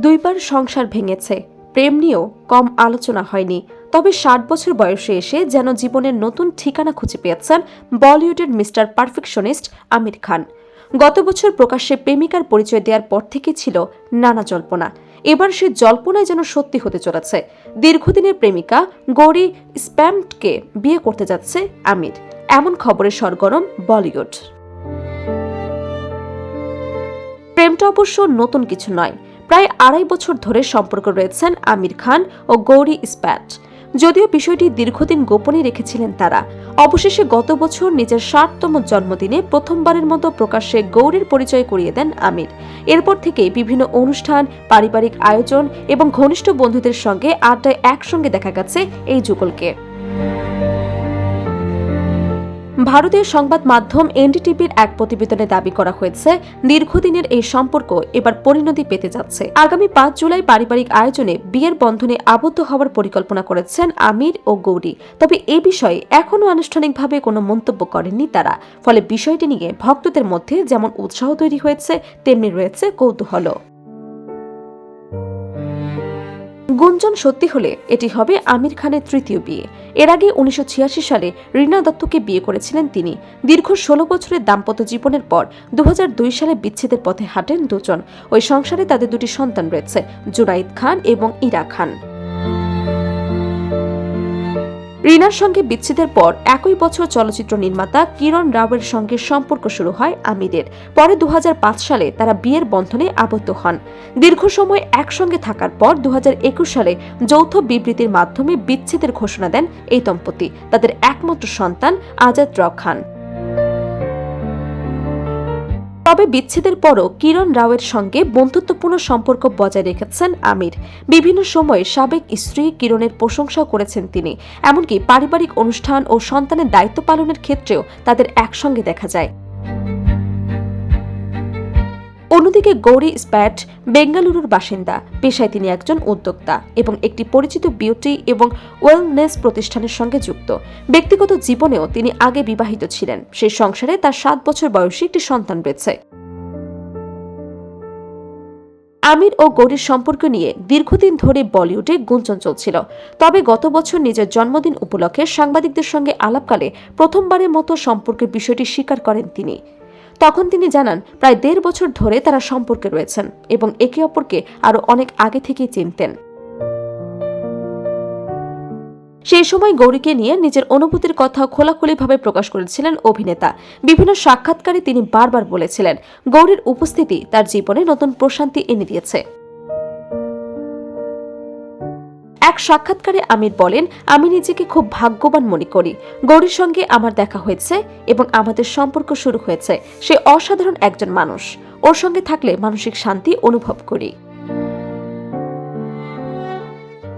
দুইবার সংসার ভেঙেছে, প্রেম নিয়েও কম আলোচনা হয়নি। তবে ৬০ বছর বয়সে এসে যেন জীবনের নতুন ঠিকানা খুঁজে পেয়েছেন বলিউডের মিস্টার পারফেকশনিস্ট আমির খান। গত বছর প্রকাশ্যে প্রেমিকার পরিচয় দেওয়ার পর থেকে ছিল নানা জল্পনা। এবার সে জল্পনায় যেন সত্যি হতে চলেছে। দীর্ঘদিনের প্রেমিকা গৌরি স্প্যামকে বিয়ে করতে যাচ্ছে আমির, এমন খবরে সরগরম বলিউড। প্রেমটা অবশ্য নতুন কিছু নয়। প্রায় ২.৫ বছর ধরে সম্পর্ক রয়েছেন আমির খান ও গৌরি স্প্যাট। যদিও বিষয়টি দীর্ঘদিন গোপনই রেখেছিলেন তারা। অবশেষে গত বছর নিজের ৬০তম জন্মদিনে প্রথমবারের মতো প্রকাশ্যে গৌরীর পরিচয় করিয়ে দেন আমির। এরপর থেকেই বিভিন্ন অনুষ্ঠান, পারিবারিক আয়োজন এবং ঘনিষ্ঠ বন্ধুদের সঙ্গে আড্ডায় একসঙ্গে দেখা গেছে এই যুগলকে। ভারতীয় সংবাদ মাধ্যম এনডিটিভির এক প্রতিবেদনে দাবি করা হয়েছে, দীর্ঘদিনের এই সম্পর্ক এবার পরিণতি পেতে যাচ্ছে। আগামী ৫ জুলাই পারিবারিক আয়োজনে বিয়ের বন্ধনে আবদ্ধ হওয়ার পরিকল্পনা করেছেন আমির ও গৌরী। তবে এ বিষয়ে এখনও আনুষ্ঠানিকভাবে কোনো মন্তব্য করেননি তারা। ফলে বিষয়টি নিয়ে ভক্তদের মধ্যে যেমন উৎসাহ তৈরি হয়েছে, তেমনি রয়েছে কৌতূহল। গুঞ্জন সত্যি হলে এটি হবে আমির খানের তৃতীয় বিয়ে। এর আগে ১৯৮৬ সালে রীনা দত্তকে বিয়ে করেছিলেন তিনি। দীর্ঘ ১৬ বছরের দাম্পত্য জীবনের পর ২০০২ সালে বিচ্ছেদের পথে হাঁটেন দুজন। ওই সংসারে তাদের দুটি সন্তান রয়েছে, জুনাইদ খান এবং ইরা খান। রীনার সঙ্গে বিচ্ছেদের পর একই বছর চলচ্চিত্র নির্মাতা কিরণ রাওয়ের সঙ্গে সম্পর্ক শুরু হয় আমিরের। পরে ২০০৫ সালে তারা বিয়ের বন্ধনে আবদ্ধ হন। দীর্ঘ সময় একসঙ্গে থাকার পর ২০২১ সালে যৌথ বিবৃতির মাধ্যমে বিচ্ছেদের ঘোষণা দেন এই দম্পতি। তাদের একমাত্র সন্তান আজাদ রাও খান। তবে বিচ্ছেদের পরও কিরণ রাওয়ের সঙ্গে বন্ধুত্বপূর্ণ সম্পর্ক বজায় রেখেছেন আমির। বিভিন্ন সময়ে সাবেক স্ত্রী কিরণের প্রশংসাও করেছেন তিনি। এমনকি পারিবারিক অনুষ্ঠান ও সন্তানের দায়িত্ব পালনের ক্ষেত্রেও তাদের একসঙ্গে দেখা যায়। অন্যদিকে গৌরি স্প্যাট বেঙ্গালুরুর বাসিন্দা। পেশায় তিনি একজন উদ্যোক্তা এবং একটি পরিচিত বিউটি এবং ওয়েলনেস প্রতিষ্ঠানের সঙ্গে যুক্ত। ব্যক্তিগত জীবনেও তিনি আগে বিবাহিত ছিলেন। সেই সংসারে তার ৭ বছর বয়সী একটি সন্তান রয়েছে। আমির ও গৌরীর সম্পর্ক নিয়ে দীর্ঘদিন ধরে বলিউডে গুঞ্জন চলছিল। তবে গত বছর নিজের জন্মদিন উপলক্ষে সাংবাদিকদের সঙ্গে আলাপকালে প্রথমবারের মতো সম্পর্কের বিষয়টি স্বীকার করেন তিনি। তখন তিনি জানান, প্রায় ১.৫ বছর ধরে তারা সম্পর্কে রয়েছেন এবং একে অপরকে আরও অনেক আগে থেকেই চিনতেন। সেই সময় গৌরীকে নিয়ে নিজের অনুভূতির কথা খোলাখুলিভাবে প্রকাশ করেছিলেন অভিনেতা। বিভিন্ন সাক্ষাৎকারে তিনি বারবার বলেছিলেন, গৌরীর উপস্থিতি তার জীবনে নতুন প্রশান্তি এনে দিয়েছে। এক সাক্ষাৎকারে আমির বলেন, আমি নিজেকে খুব ভাগ্যবান মনে করি। গৌরীর সঙ্গে আমার দেখা হয়েছে এবং আমাদের সম্পর্ক শুরু হয়েছে। সে অসাধারণ একজন মানুষ। ওর সঙ্গে থাকলে মানসিক শান্তি অনুভব করি।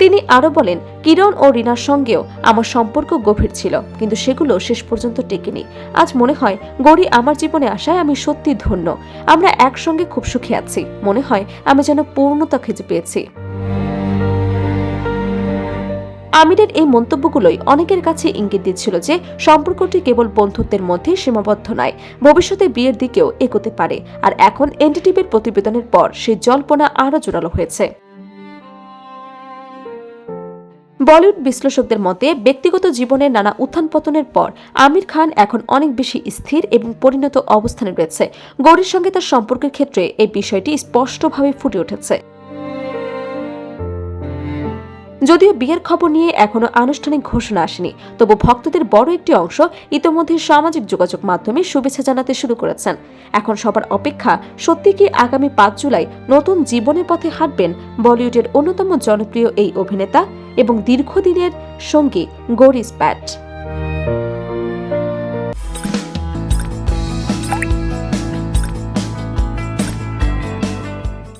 তিনি আরো বলেন, কিরণ ও রীনার সঙ্গেও আমার সম্পর্ক গভীর ছিল, কিন্তু সেগুলো শেষ পর্যন্ত টেকেনি। আজ মনে হয় গৌরী আমার জীবনে আসায় আমি সত্যি ধন্য। আমরা একসঙ্গে খুব সুখে আছি। মনে হয় আমি যেন পূর্ণতা খুঁজে পেয়েছি। আমিরের এই মন্তব্যগুলোই অনেকের কাছে ইঙ্গিত দিচ্ছিল যে সম্পর্কটি কেবল বন্ধুত্বের মধ্যে সীমাবদ্ধ নয়, ভবিষ্যতে বিয়ের দিকেও এগোতে পারে। আর এখন এনডিটিভির প্রতিবেদনের পর সেই জল্পনা আরও জোরালো হয়েছে। বলিউড বিশ্লেষকদের মতে ব্যক্তিগত জীবনের নানা উত্থান পতনের পর আমির খান এখন অনেক বেশি স্থির এবং পরিণত অবস্থানে রয়েছে। গৌরীর সঙ্গে তার সম্পর্কের ক্ষেত্রে এই বিষয়টি স্পষ্টভাবে ফুটে উঠেছে। যদিও বিয়ের খবর নিয়ে এখনো আনুষ্ঠানিক ঘোষণা আসেনি, তবু ভক্তদের বড় একটি অংশ ইতোমধ্যে সামাজিক যোগাযোগ মাধ্যমে শুভেচ্ছা জানাতে শুরু করেছেন। এখন সবার অপেক্ষা, সত্যি কি আগামী ৫ জুলাই নতুন জীবনের পথে হাঁটবেন বলিউডের অন্যতম জনপ্রিয় এই অভিনেতা এবং দীর্ঘদিনের সঙ্গী গৌরি স্প্যাট।